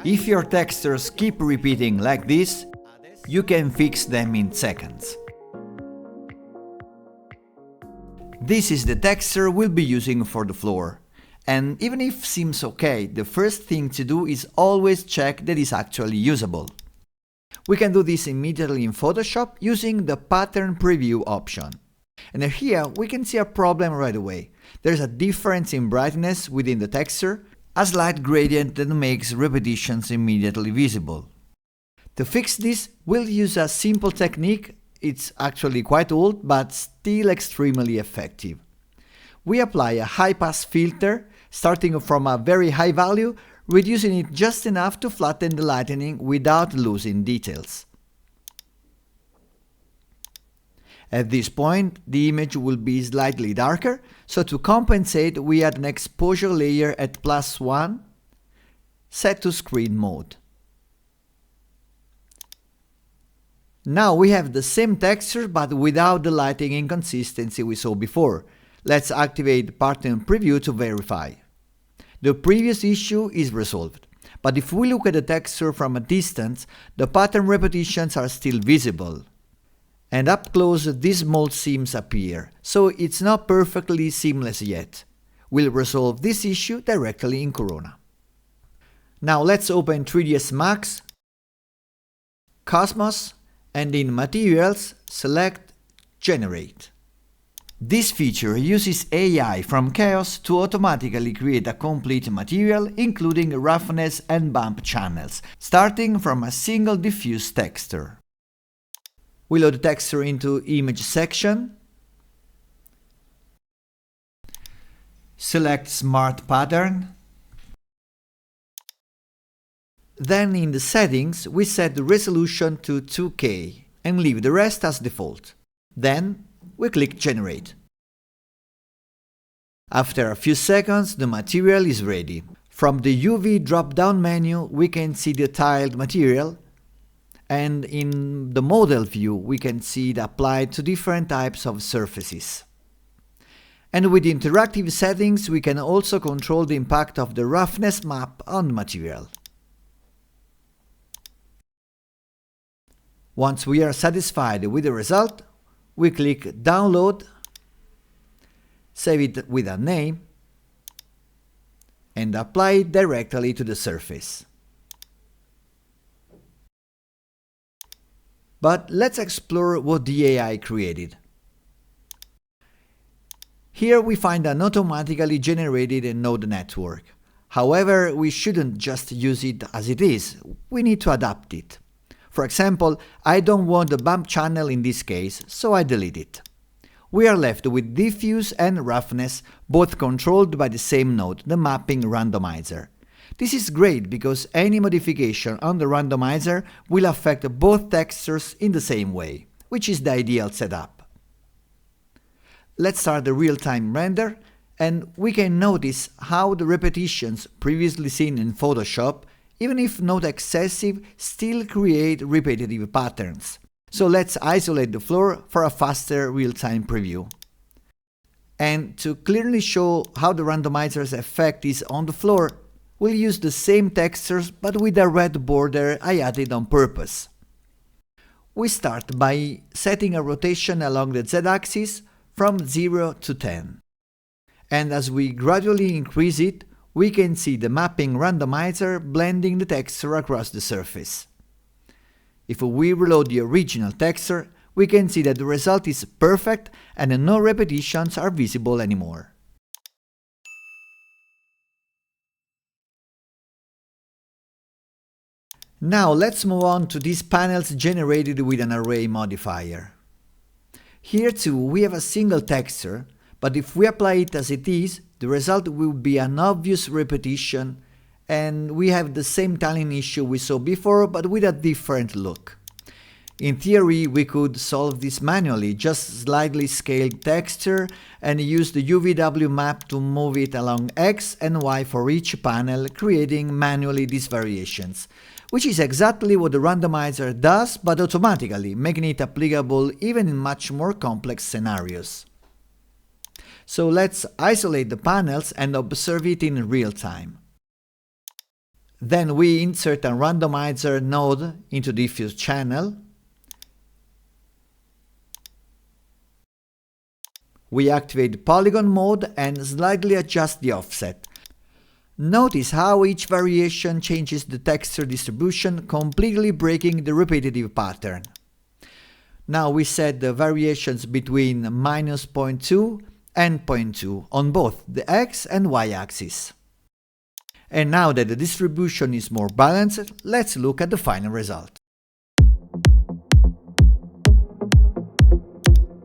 If your textures keep repeating like this, you can fix them in seconds. This is the texture we'll be using for the floor. And even if seems okay, the first thing to do is always check that it's actually usable. We can do this immediately in Photoshop using the pattern preview option. And here we can see a problem right away. There's a difference in brightness within the texture, a slight gradient that makes repetitions immediately visible. To fix this, we'll use a simple technique. It's actually quite old, but still extremely effective. We apply a high-pass filter, starting from a very high value, reducing it just enough to flatten the lightning without losing details. At this point, the image will be slightly darker, so to compensate we add an exposure layer at +1, set to screen mode. Now we have the same texture but without the lighting inconsistency we saw before. Let's activate pattern preview to verify. The previous issue is resolved, but if we look at the texture from a distance, the pattern repetitions are still visible. And up close these small seams appear, so it's not perfectly seamless yet. We'll resolve this issue directly in Corona. Now let's open 3ds Max, Cosmos, and in Materials, select Generate. This feature uses AI from Chaos to automatically create a complete material, including roughness and bump channels, starting from a single diffuse texture. We load the texture into Image section, select Smart Pattern. Then in the settings, we set the resolution to 2K and leave the rest as default. Then we click Generate. After a few seconds, the material is ready. From the UV drop-down menu, we can see the tiled material, and in the model view, we can see it applied to different types of surfaces. And with the interactive settings, we can also control the impact of the roughness map on the material. Once we are satisfied with the result, we click Download, save it with a name, and apply it directly to the surface. But let's explore what the AI created. Here we find an automatically generated node network. However, we shouldn't just use it as it is, we need to adapt it. For example, I don't want the bump channel in this case, so I delete it. We are left with diffuse and roughness, both controlled by the same node, the mapping randomizer. This is great because any modification on the randomizer will affect both textures in the same way, which is the ideal setup. Let's start the real-time render, and we can notice how the repetitions previously seen in Photoshop, even if not excessive, still create repetitive patterns. So let's isolate the floor for a faster real-time preview. And to clearly show how the randomizer's effect is on the floor, we'll use the same textures but with a red border I added on purpose. We start by setting a rotation along the z-axis from 0 to 10. And as we gradually increase it, we can see the mapping randomizer blending the texture across the surface. If we reload the original texture, we can see that the result is perfect and no repetitions are visible anymore. Now let's move on to these panels generated with an array modifier. Here too we have a single texture, but if we apply it as it is, the result will be an obvious repetition, and we have the same tiling issue we saw before but with a different look. In theory, we could solve this manually, just slightly scale texture and use the UVW map to move it along X and Y for each panel, creating manually these variations, which is exactly what the randomizer does, but automatically, making it applicable even in much more complex scenarios. So let's isolate the panels and observe it in real time. Then we insert a randomizer node into the diffuse channel. We activate polygon mode and slightly adjust the offset. Notice how each variation changes the texture distribution, completely breaking the repetitive pattern. Now we set the variations between -0.2 and 0.2 on both the x and y axis. And now that the distribution is more balanced, let's look at the final result.